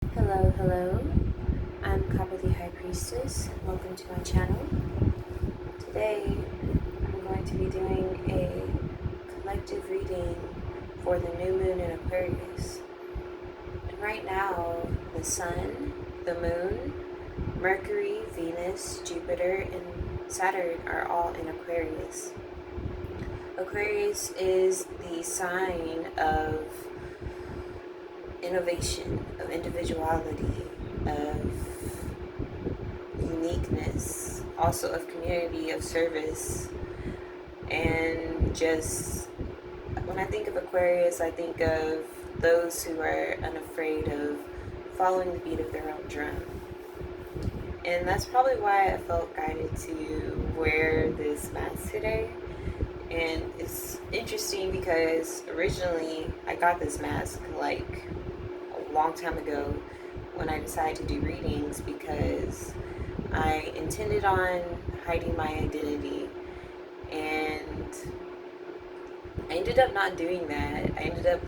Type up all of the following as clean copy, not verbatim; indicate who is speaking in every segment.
Speaker 1: Hello. I'm kapahthp. Welcome to my channel. Today, I'm going to be doing a collective reading for the new moon in Aquarius. And right now, the Sun, the Moon, Mercury, Venus, Jupiter, and Saturn are all in Aquarius. Aquarius is the sign of innovation, of individuality, of uniqueness, also of community, of service. And just when I think of Aquarius, I think of those who are unafraid of following the beat of their own drum. And that's probably why I felt guided to wear this mask today. And it's interesting because originally I got this mask like a long time ago when I decided to do readings, because I intended on hiding my identity, and I ended up not doing that. I ended up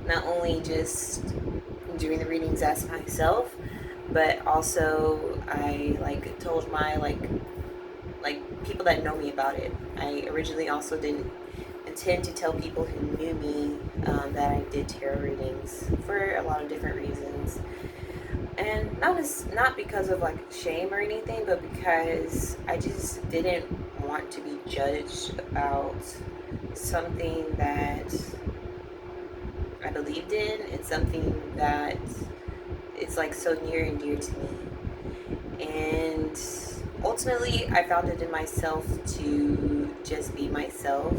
Speaker 1: not only just doing the readings as myself, but also I told my people that know me about it. I originally also didn't intend to tell people who knew me that I did tarot readings for a lot of different reasons. And not because of shame or anything, but because I just didn't want to be judged about something that I believed in, and something that it's so near and dear to me. And ultimately I found it in myself to just be myself,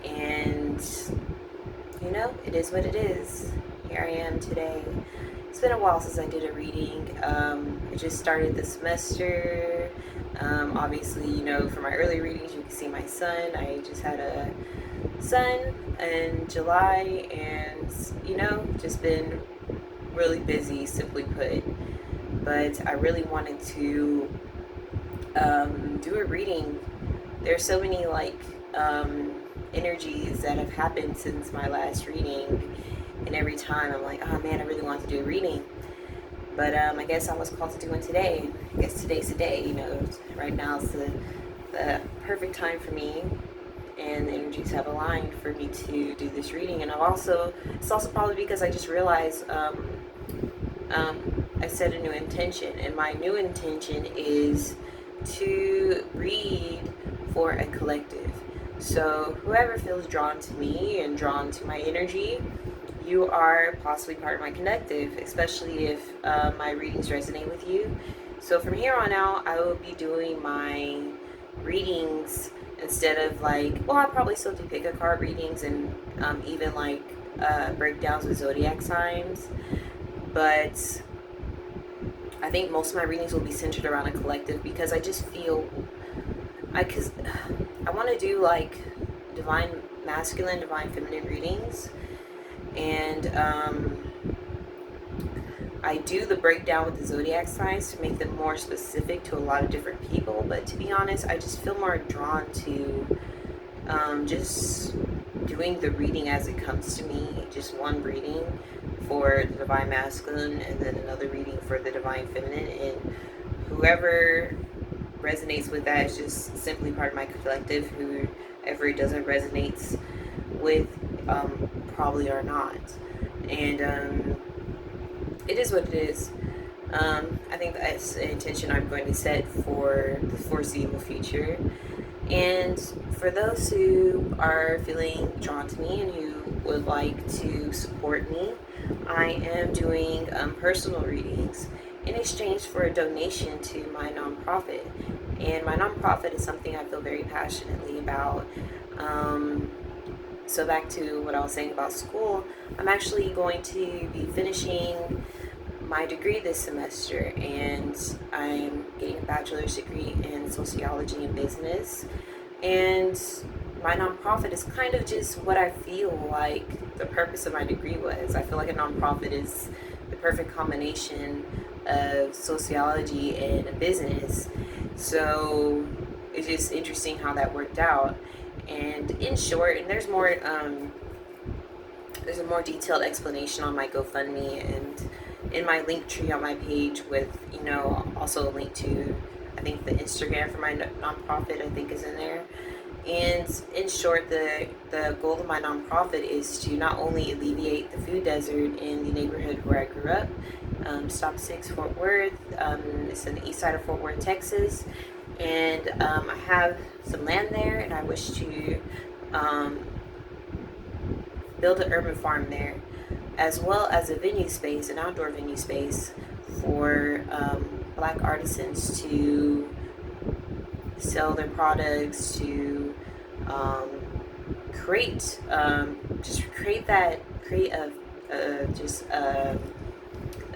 Speaker 1: and it is what it is. Here I am today. It's been a while since I did a reading. I just started the semester. Obviously, from my early readings, you can see my son. I just had a son in July, and, just been really busy, simply put. But I really wanted to do a reading. There's so many, energies that have happened since my last reading. And every time I'm like, oh man, I really want to do a reading. But I guess I was called to do one today. I guess today's the day, right now is the perfect time for me. And the energies have aligned for me to do this reading. And it's also probably because I just realized I set a new intention. And my new intention is to read for a collective. So whoever feels drawn to me and drawn to my energy, you are possibly part of my collective, especially if my readings resonate with you. So from here on out, I will be doing my readings instead of I'll probably still do pick a card readings and even breakdowns with zodiac signs. But I think most of my readings will be centered around a collective, because I just feel I want to do divine masculine, divine feminine readings. And I do the breakdown with the zodiac signs to make them more specific to a lot of different people. But to be honest, I just feel more drawn to just doing the reading as it comes to me. Just one reading for the divine masculine, and then another reading for the divine feminine. And whoever resonates with that is just simply part of my collective. Whoever doesn't resonate with probably are not. And it is what it is. I think that's an intention I'm going to set for the foreseeable future. And for those who are feeling drawn to me and who would like to support me, I am doing personal readings in exchange for a donation to my nonprofit. And my nonprofit is something I feel very passionately about. So back to what I was saying about school, I'm actually going to be finishing my degree this semester, and I'm getting a bachelor's degree in sociology and business. And my nonprofit is kind of just what I feel like the purpose of my degree was. I feel like a nonprofit is the perfect combination of sociology and a business. So it's just interesting how that worked out. And in short, and there's more there's a more detailed explanation on my GoFundMe and in my link tree on my page with, you know, also a link to, I think the Instagram for my nonprofit, I think, is in there. And in short, the goal of my nonprofit is to not only alleviate the food desert in the neighborhood where I grew up, Stop 6 Fort Worth. It's in the east side of Fort Worth, Texas. And I have some land there, and I wish to build an urban farm there, as well as a venue space, an outdoor venue space for Black artisans to sell their products, to create a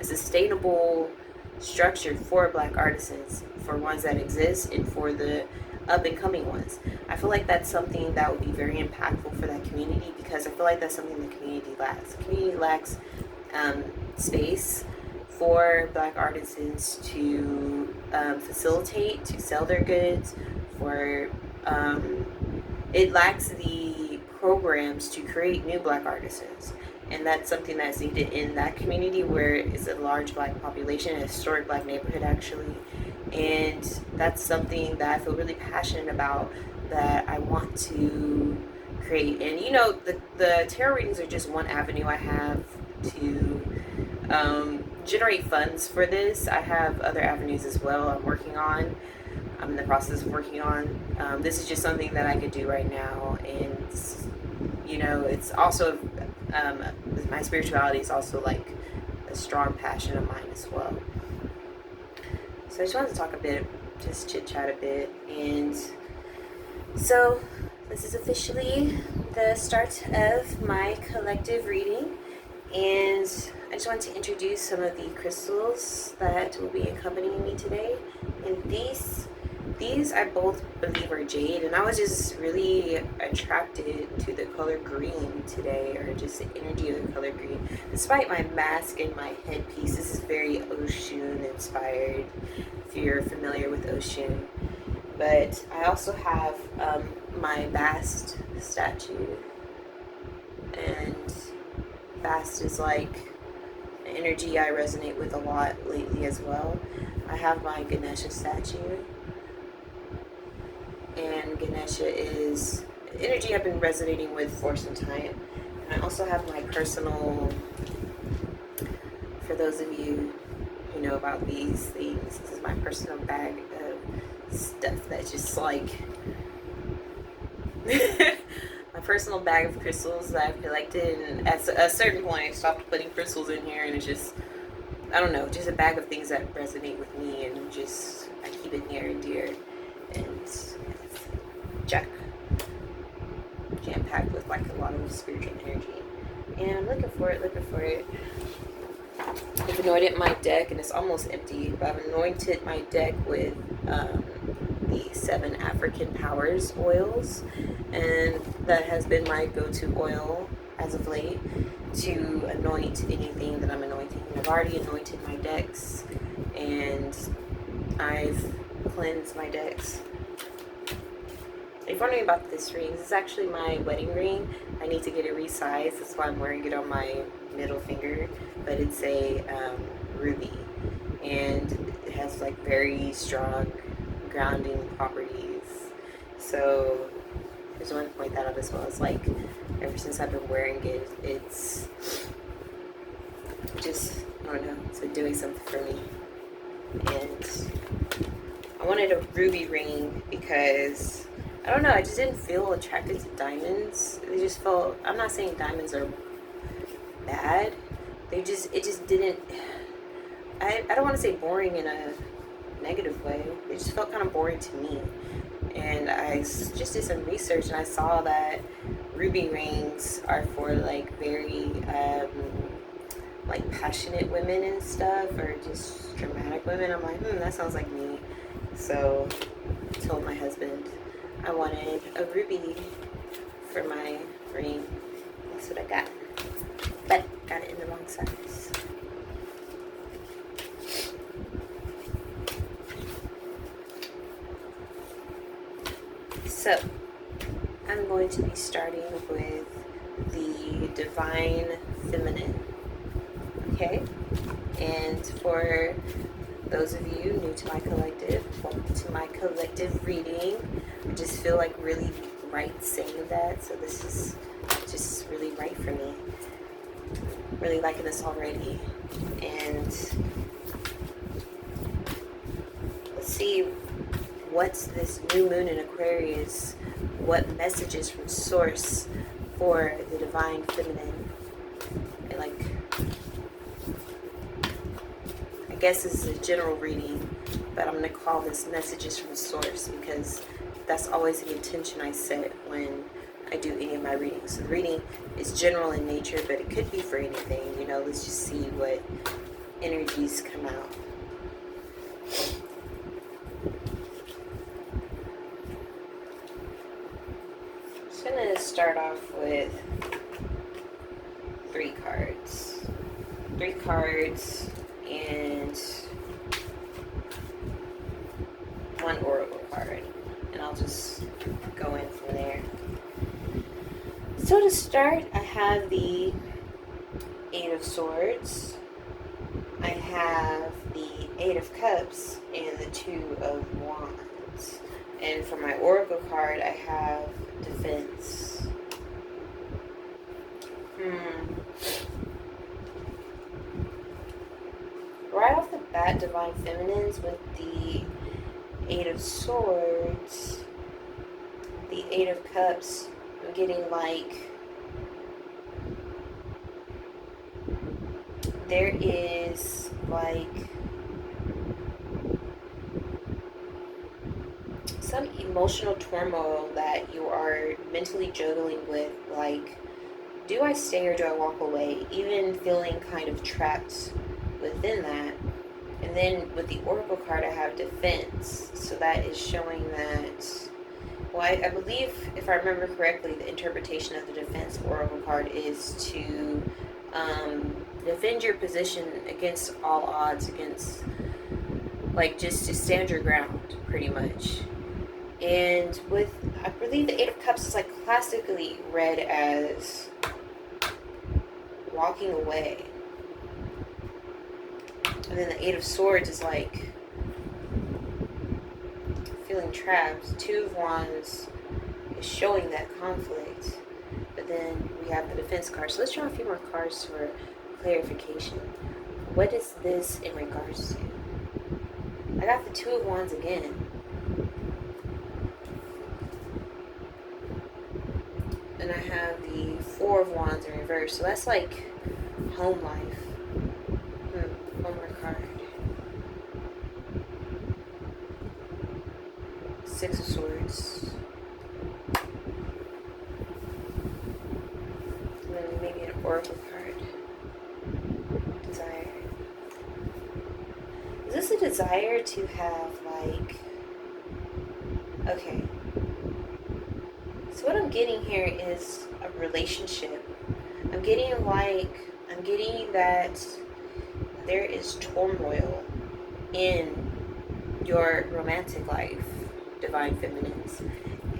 Speaker 1: sustainable structure for Black artisans, for ones that exist and for the up and coming ones. I feel like that's something that would be very impactful for that community, because I feel like that's something the community lacks. The community lacks space for Black artisans to facilitate, to sell their goods, for it lacks the programs to create new Black artisans. And that's something that's needed in that community, where it's a large Black population, a historic Black neighborhood actually. And that's something that I feel really passionate about, that I want to create. And you know, the tarot readings are just one avenue I have to generate funds for this. I have other avenues as well I'm in the process of working on. This is just something that I could do right now. And you know, it's also my spirituality is also like a strong passion of mine as well. So I just wanted to talk a bit, just chit chat a bit. And so this is officially the start of my collective reading, and I just want to introduce some of the crystals that will be accompanying me today. And these I both believe are jade, and I was just really attracted to the color green today, or just the energy of the color green. Despite my mask and my headpiece, this is very Oshun inspired, if you're familiar with Oshun. But I also have my Bast statue, and Bast is like an energy I resonate with a lot lately as well. I have my Ganesha statue, and Ganesha is energy I've been resonating with for some time. And I also have my personal, for those of you who know about these things, this is my personal bag of stuff that's just like my personal bag of crystals that I've collected. And at a certain point I stopped putting crystals in here, and it's just, I don't know, just a bag of things that resonate with me, and just I keep it near and dear. And Jack, jam-packed with like a lot of spiritual energy, and I'm looking for it. I've anointed my deck, and it's almost empty, but I've anointed my deck with the 7 African Powers oils, and that has been my go-to oil as of late to anoint anything that I'm anointing. And I've already anointed my decks, and I've cleansed my decks. If you're wondering about this ring, this is actually my wedding ring. I need to get it resized. That's why I'm wearing it on my middle finger. But it's a ruby, and it has like very strong grounding properties. So I just want to point that out as well. It's like, ever since I've been wearing it, it's just, I don't know, it's been doing something for me. And I wanted a ruby ring because, I don't know, I just didn't feel attracted to diamonds. They just felt, I'm not saying diamonds are bad. It just didn't, I don't want to say boring in a negative way. It just felt kind of boring to me. And I just did some research, and I saw that ruby rings are for like very like passionate women and stuff, or just dramatic women. I'm like, that sounds like me. So I told my husband I wanted a ruby for my ring. That's what I got. But got it in the wrong size. So I'm going to be starting with the divine feminine. Okay? And for those of you new to my collective, welcome to my collective reading. I just feel like really right saying that, so this is just really right for me. Really liking this already. And let's see what's this new moon in Aquarius, what messages from source for the divine feminine. And like, I guess this is a general reading, but I'm going to call this messages from source because that's always the intention I set when I do any of my readings. So the reading is general in nature, but it could be for anything. You know, let's just see what energies come out. I'm just going to start off with 3 cards. 3 cards and 1 oracle card. And I'll just go in from there. So to start, I have the 8 of Swords. I have the 8 of Cups and the 2 of Wands. And for my oracle card, I have Defense. Right off the bat, Divine Feminines with the 8 of Swords, the 8 of Cups, I'm getting like there is like some emotional turmoil that you are mentally juggling with, like, do I stay or do I walk away? Even feeling kind of trapped within that. And then with the oracle card, I have Defense. So that is showing that, well, I believe, if I remember correctly, the interpretation of the Defense oracle card is to defend your position against all odds, against, like, just to stand your ground, pretty much. And with, I believe the 8 of Cups is, like, classically read as walking away. And then the 8 of Swords is like feeling trapped. 2 of Wands is showing that conflict. But then we have the Defense card. So let's draw a few more cards for clarification. What is this in regards to? I got the 2 of Wands again. And I have the 4 of Wands in reverse. So that's like home life. One more card. 6 of Swords. And then maybe an oracle card. Desire. Is this a desire to have, like... Okay. So what I'm getting here is a relationship. I'm getting that there is turmoil in your romantic life, Divine Feminines.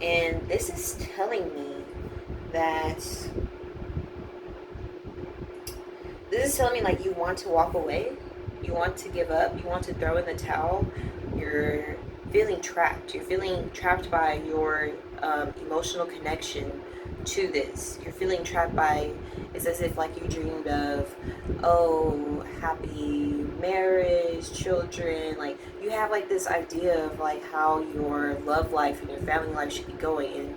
Speaker 1: And this is telling me that like you want to walk away, you want to give up, you want to throw in the towel. You're feeling trapped. You're feeling trapped by your emotional connection to this. You're feeling trapped by, it's as if like you dreamed of, oh, happy marriage, children, like you have like this idea of like how your love life and your family life should be going, and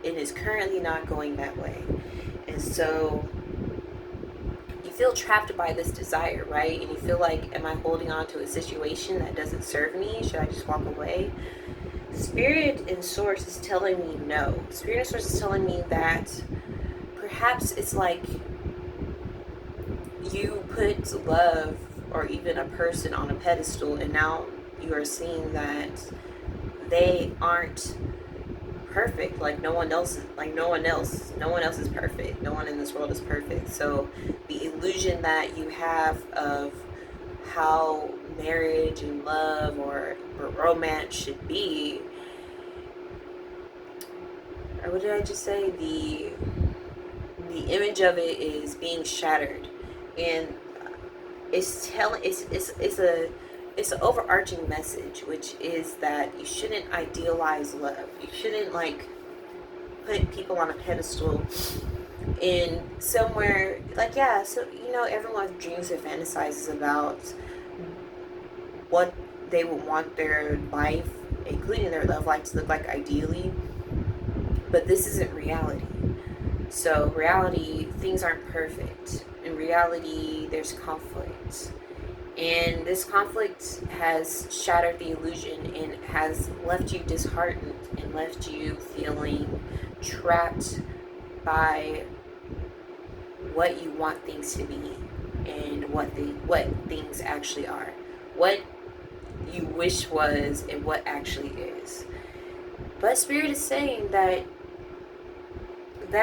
Speaker 1: it is currently not going that way. And so you feel trapped by this desire, right? And you feel like, am I holding on to a situation that doesn't serve me? Should I just walk away? Spirit and Source is telling me no. Spirit and Source is telling me that perhaps it's like you put love or even a person on a pedestal, and now you are seeing that they aren't perfect. Like no one else is perfect. No one in this world is perfect. So the illusion that you have of how marriage and love or romance should be, or what did I just say? The the image of it is being shattered, and it's telling it's an overarching message, which is that you shouldn't idealize love. You shouldn't like put people on a pedestal in somewhere like, yeah, so everyone dreams and fantasizes about what they would want their life, including their love life, to look like ideally, but this isn't reality. So reality, things aren't perfect. In reality, there's conflict, and this conflict has shattered the illusion and has left you disheartened and left you feeling trapped by what you want things to be and what things actually are, what you wish was and what actually is. But Spirit is saying that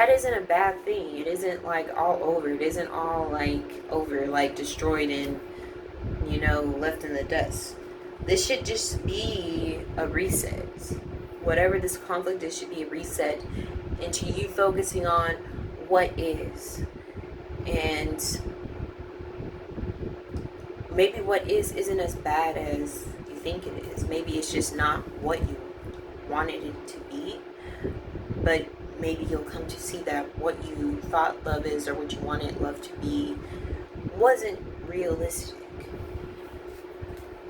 Speaker 1: isn't a bad thing. It isn't like all over. It isn't all like over, like destroyed and left in the dust. This should just be a reset. Whatever this conflict is should be a reset into you focusing on what is. And maybe what is isn't as bad as you think it is. Maybe it's just not what you wanted it to be. But maybe you'll come to see that what you thought love is, or what you wanted love to be, wasn't realistic.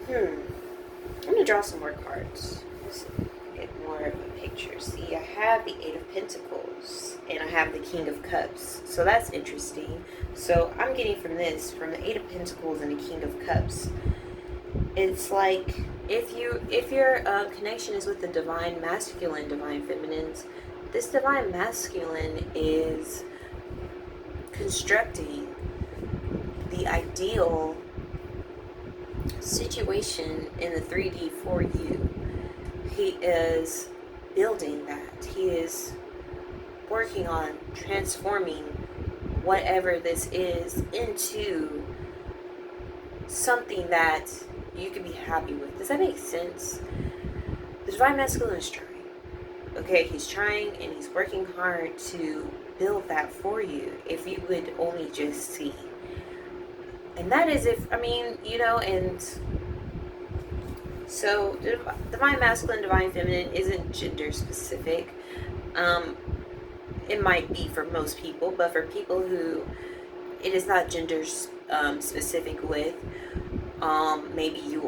Speaker 1: I'm going to draw some more cards. Let's get more of a picture. See, I have the Eight of Pentacles, and I have the King of Cups. So that's interesting. So I'm getting from the Eight of Pentacles and the King of Cups, it's like if your connection is with the Divine Masculine, Divine Feminines, this Divine Masculine is constructing the ideal situation in the 3D for you. He is building that. He is working on transforming whatever this is into something that you can be happy with. Does that make sense? The Divine Masculine is trying. Okay, he's trying and he's working hard to build that for you, if you would only just see. And that is and so the Divine Masculine, Divine Feminine isn't gender specific. It might be for most people, but for people who it is not gender specific with, maybe you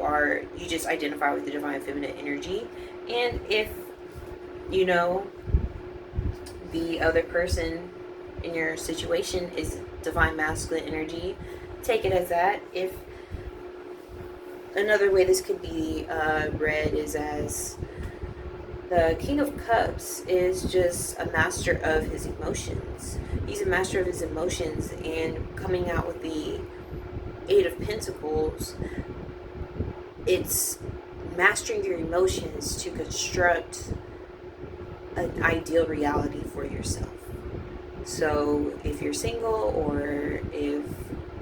Speaker 1: just identify with the Divine Feminine energy. And if the other person in your situation is Divine Masculine energy, take it as that. If another way this could be read is as the King of Cups is just a master of his emotions. He's a master of his emotions, and coming out with the Eight of Pentacles, it's mastering your emotions to construct an ideal reality for yourself. So if you're single, or if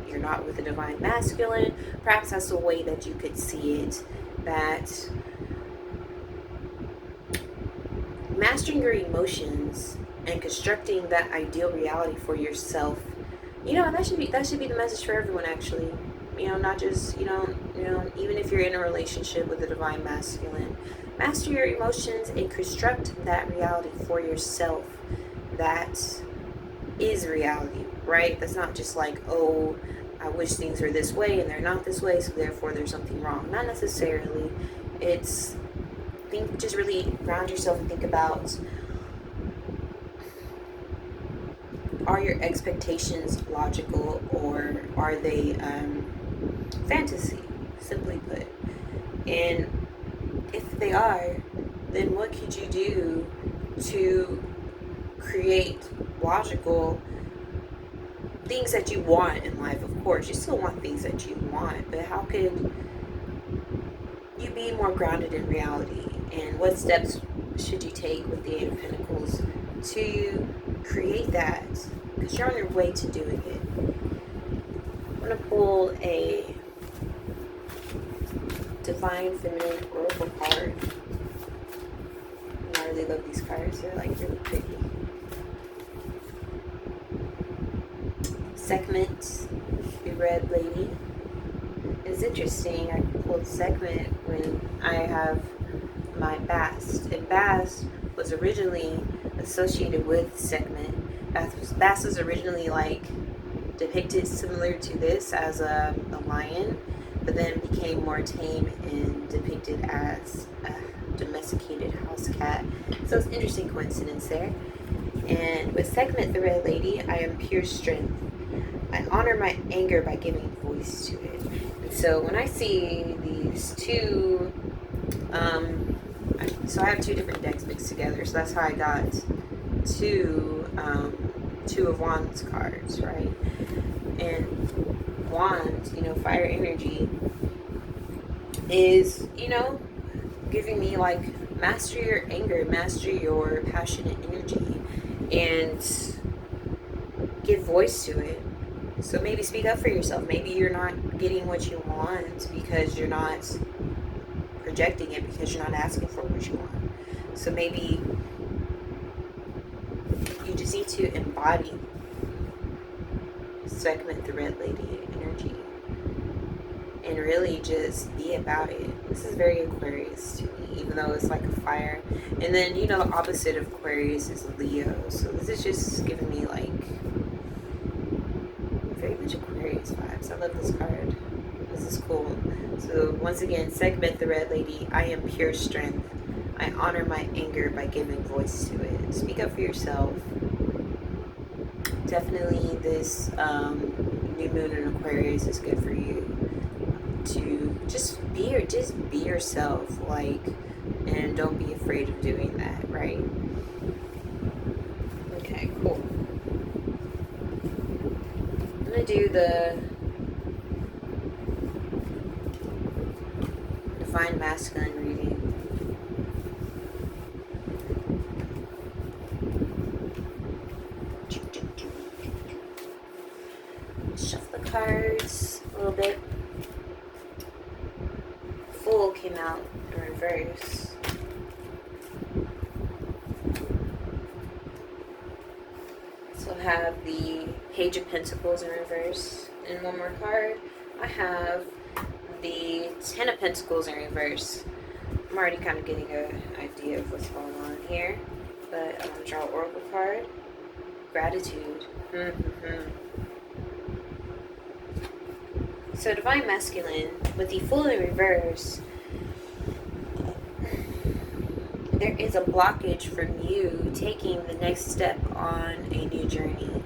Speaker 1: you're not with the Divine Masculine, perhaps that's the way that you could see it, that mastering your emotions and constructing that ideal reality for yourself, that should be the message for everyone, actually. Not just even if you're in a relationship with the Divine Masculine, master your emotions and construct that reality for yourself. That is reality, right? That's not just like, oh, I wish things were this way and they're not this way, so therefore there's something wrong. Not necessarily. It's just really ground yourself and think about, are your expectations logical, or are they fantasy, simply put? And if they are, then what could you do to create logical things that you want in life? Of course, you still want things that you want, but how could you be more grounded in reality? And what steps should you take with the Eight of Pentacles to create that? Because you're on your way to doing it. I'm going to pull a Divine Feminine Oracle card. And I really love these cards. They're like really pretty. Segment, the red lady. It's interesting. I pulled Segment when I have my Bast. And Bast was originally associated with Segment. Bast was originally like depicted similar to this as a lion, but then became more tame and depicted as a domesticated house cat. So it's an interesting coincidence there. And with Segment, the red lady, I am pure strength. I honor my anger by giving voice to it. And so when I see these two, so I have two different decks mixed together. So that's how I got two of Wands cards, right? And Wands, fire energy is, giving me like master your anger, master your passionate energy, and give voice to it. So maybe speak up for yourself. Maybe you're not getting what you want because you're not projecting it, because you're not asking for what you want. So maybe you just need to embody Segment, the red lady energy, and really just be about it. This is very Aquarius to me, even though it's like a fire. And then, the opposite of Aquarius is Leo. So this is just giving me like very much Aquarius vibes. I love this card. This is cool. So once again, Segment, the red lady, I am pure strength. I honor my anger by giving voice to it. Speak up for yourself. Definitely this new moon in Aquarius is good for you to just be yourself, and don't be afraid of doing that, right? Okay, cool. I'm gonna do the Divine Masculine reading. Shuffle the cards a little bit. Fool came out in reverse. So I have the Page of Pentacles in reverse. And one more card, I have the Ten of Pentacles in reverse. I'm already kind of getting an idea of what's going on here. But I'm going to draw an Oracle card. Gratitude. So Divine Masculine, with the Fool in reverse, there is a blockage from you taking the next step on a new journey.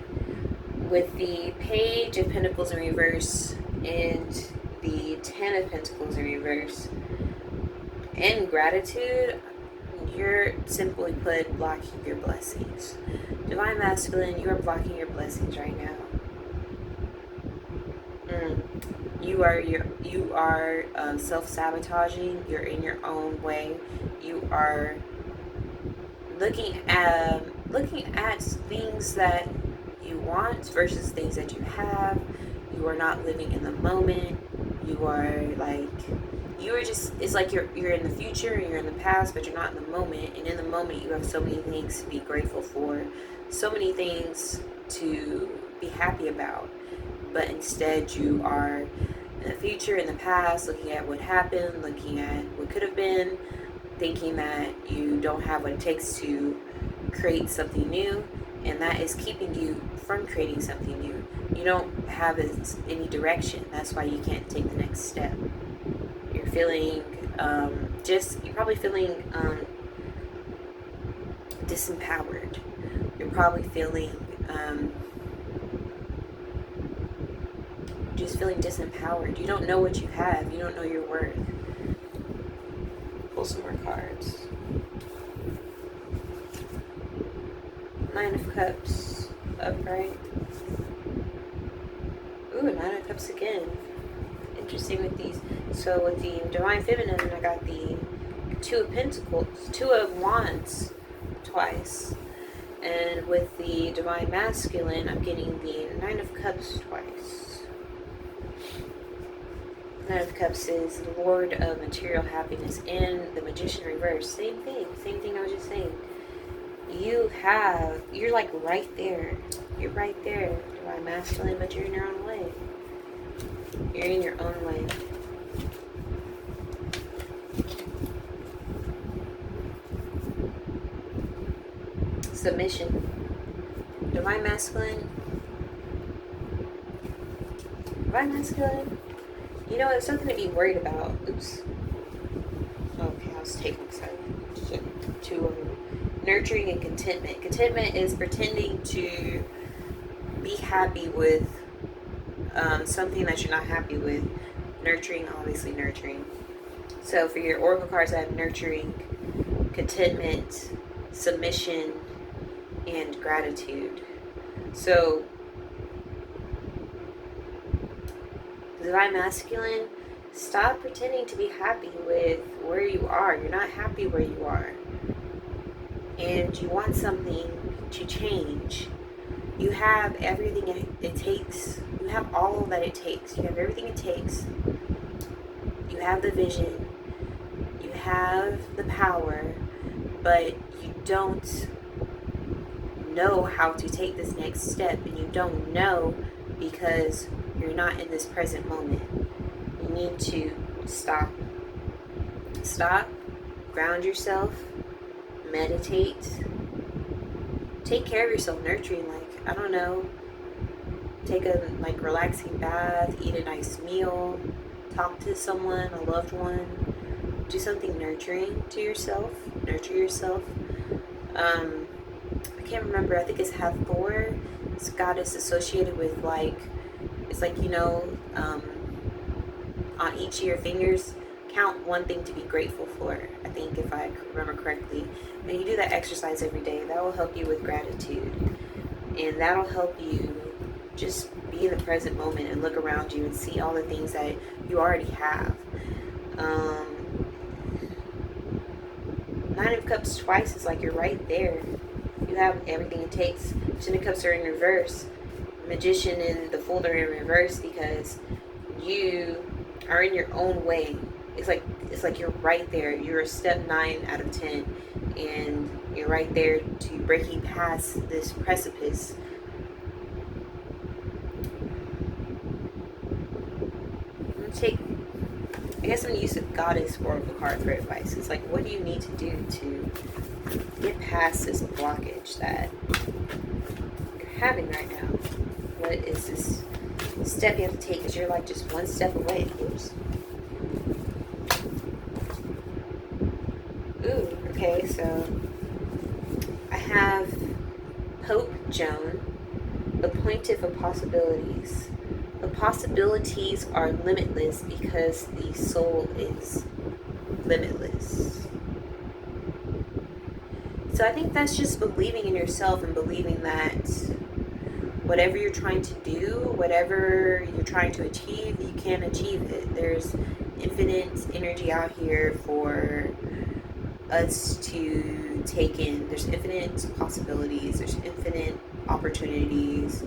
Speaker 1: With the Page of Pentacles in reverse and the Ten of Pentacles in reverse, and gratitude, you're simply put blocking your blessings. Divine Masculine, you are blocking your blessings right now. You are self-sabotaging. You're in your own way. You are looking at things that you want versus things that you have. You are not living in the moment. You are it's like you're in the future and you're in the past, but you're not in the moment. And in the moment, you have so many things to be grateful for, so many things to be happy about. But instead, you are in the future, in the past, looking at what happened, looking at what could have been, thinking that you don't have what it takes to create something new, and that is keeping you from creating something new. You don't have any direction. That's why you can't take the next step. You're feeling you're probably feeling disempowered. You're probably feeling just feeling disempowered. You don't know what you have. You don't know your worth. Pull some more cards. Nine of Cups, upright. Ooh, Nine of Cups again. Interesting with these. So with the Divine Feminine, I got the Two of Pentacles, Two of Wands twice. And with the Divine Masculine, I'm getting the Nine of Cups twice. Nine of Cups is the Lord of Material Happiness, and the Magician reverse. Same thing I was just saying. You're like right there. You're right there, Divine Masculine, but you're in your own way. You're in your own way. Submission. Divine Masculine. Divine Masculine. You know, it's something to be worried about. Oops. Okay, I was taking two of them. Nurturing and contentment. Contentment is pretending to be happy with something that you're not happy with. Nurturing, obviously nurturing. So for your oracle cards, I have nurturing, contentment, submission, and gratitude. So Divine Masculine, stop pretending to be happy with where you are. You're not happy where you are. And you want something to change. You have everything it takes. You have all that it takes. You have everything it takes. You have the vision. You have the power. But you don't know how to take this next step. And you don't know because you're not in this present moment. You need to stop. Stop. Ground yourself. Meditate. Take care of yourself. Nurturing, like, I don't know, take a relaxing bath, eat a nice meal, talk to someone, a loved one, do something nurturing to yourself. Nurture yourself. I can't remember, I think it's Hathor. This goddess associated with it's like, you know, on each of your fingers, count one thing to be grateful for, I think, if I remember correctly. And you do that exercise every day. That will help you with gratitude. And that'll help you just be in the present moment and look around you and see all the things that you already have. Nine of Cups twice is like you're right there. You have everything it takes. Ten of Cups are in reverse. Magician and the Fool are in reverse because you are in your own way. It's like you're right there. You're a step 9 out of 10, and you're right there to breaking past this precipice. I guess I'm going to use the Goddess Oracle card for advice. It's like, what do you need to do to get past this blockage that you're having right now? What is this step you have to take? Because you're like just one step away. Oops. Ooh, okay, so I have Pope Joan, the Pontiff of Possibilities. The possibilities are limitless because the soul is limitless. So I think that's just believing in yourself and believing that whatever you're trying to do, whatever you're trying to achieve, you can achieve it. There's infinite energy out here for us to take in. There's infinite possibilities. There's infinite opportunities.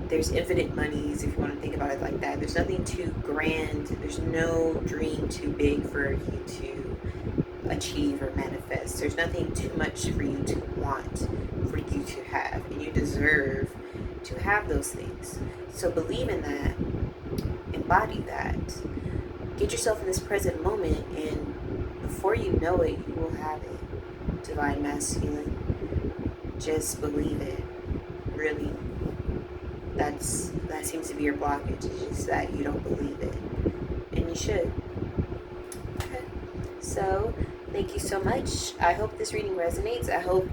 Speaker 1: There's infinite monies, if you want to think about it like that. There's nothing too grand. There's no dream too big for you to achieve or manifest. There's nothing too much for you to want, for you to have. And you deserve to have those things. So believe in that. Embody that. Get yourself in this present moment, and before you know it, you will have it. Divine Masculine. Just believe it. Really. That seems to be your blockage. It's just that you don't believe it. And you should. Okay. So, thank you so much. I hope this reading resonates. I hope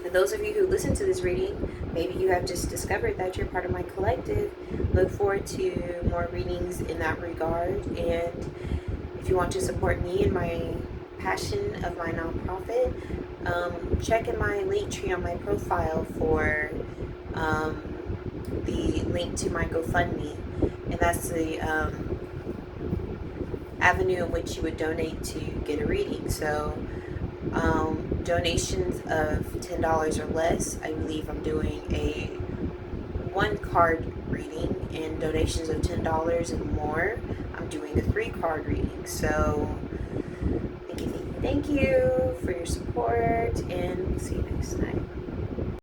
Speaker 1: that those of you who listen to this reading, maybe you have just discovered that you're part of my collective. Look forward to more readings in that regard. And if you want to support me in my passion of my nonprofit, check in my link tree on my profile for the link to my GoFundMe, and that's the avenue in which you would donate to get a reading. So donations of $10 or less, I believe I'm doing a 1-card reading, and donations of $10 and more, I'm doing a 3-card reading. So thank you for your support, and see you next time.